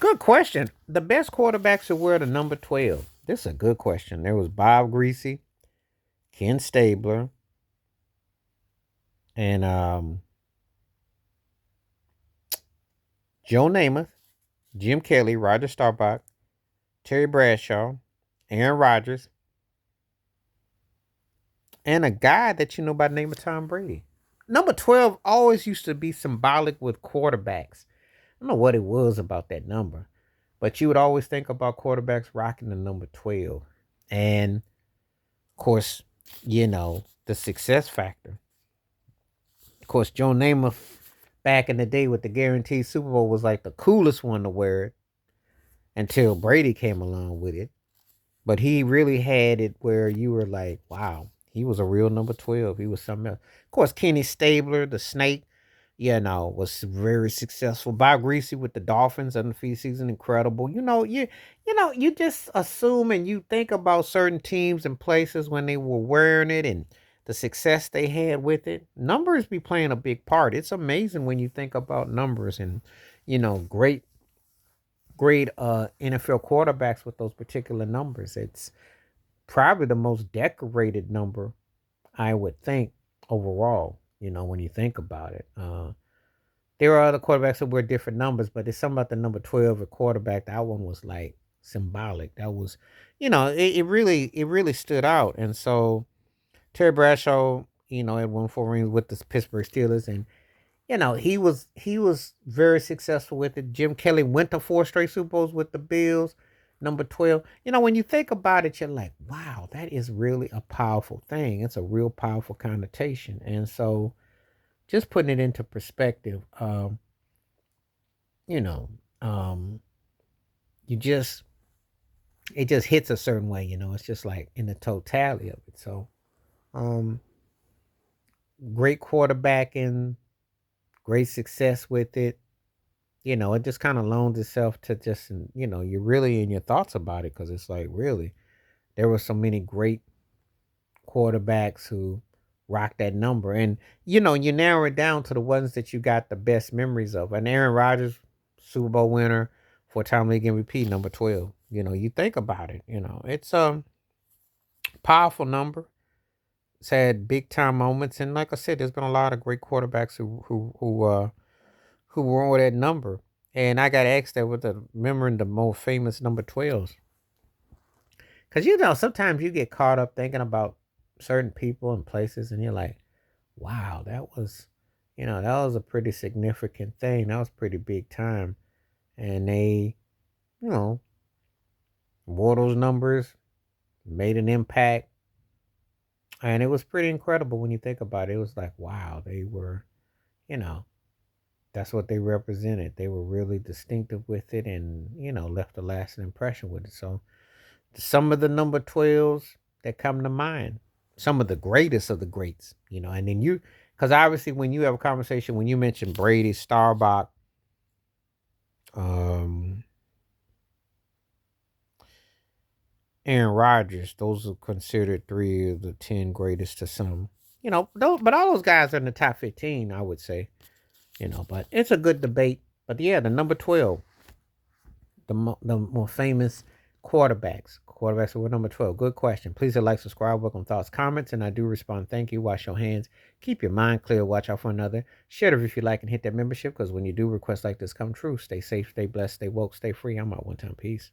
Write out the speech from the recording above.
Good question. The best quarterbacks who wear the number 12. This is a good question. There was Bob Greasy, Ken Stabler, and Joe Namath, Jim Kelly, Roger Staubach, Terry Bradshaw, Aaron Rodgers, and a guy that you know by the name of Tom Brady. Number 12 always used to be symbolic with quarterbacks. I don't know what it was about that number, but you would always think about quarterbacks rocking the number 12. And of course, the success factor. Of course, Joe Namath back in the day with the guaranteed Super Bowl was like the coolest one to wear it until Brady came along with it. But he really had it where you were like, wow, he was a real number 12. He was something else. Of course, Kenny Stabler, the snake, was very successful. Bob Greasy with the Dolphins undefeated season, incredible. You just assume and you think about certain teams and places when they were wearing it and the success they had with it. Numbers be playing a big part. It's amazing when you think about numbers and great NFL quarterbacks with those particular numbers. It's probably the most decorated number, I would think, overall, when you think about it. There are other quarterbacks that wear different numbers, but there's something about the number 12 at quarterback. That one was like symbolic. That was, it really stood out. And so Terry Bradshaw, had won 4 rings with the Pittsburgh Steelers, and he was very successful with it. Jim Kelly went to 4 straight Super Bowls with the Bills. Number 12. When you think about it, you're like, wow, that is really a powerful thing. It's a real powerful connotation. And so just putting it into perspective, you know, um, you just it just hits a certain way, it's just like in the totality of it. So um great quarterback and great success with it. It just kind of loans itself to just, you're really in your thoughts about it because it's like, really, there were so many great quarterbacks who rocked that number. And, you narrow it down to the ones that you got the best memories of. And Aaron Rodgers, Super Bowl winner, 4-time league MVP, number 12. You think about it, it's a powerful number. It's had big time moments. And like I said, there's been a lot of great quarterbacks who wore that number. And I got asked that with the remembering the more famous number 12s. Because, sometimes you get caught up thinking about certain people and places, and you're like, wow, that was a pretty significant thing. That was pretty big time. And they, you know, wore those numbers, made an impact. And it was pretty incredible when you think about it. It was like, wow, they were, you know, that's what they represented. They were really distinctive with it and, left a lasting impression with it. So some of the number 12s that come to mind, some of the greatest of the greats, and then because obviously when you have a conversation, when you mention Brady, Starbuck, um, Aaron Rodgers, those are considered 3 of the 10 greatest to some. But all those guys are in the top 15, I would say. But it's a good debate. But yeah, the number 12, the more famous quarterbacks who were number 12. Good question. Please hit like, subscribe, welcome thoughts, comments, and I do respond. Thank you. Wash your hands. Keep your mind clear. Watch out for another. Share it if you like and hit that membership because when you do requests like this come true, stay safe, stay blessed, stay woke, stay free. I'm out one time. Peace.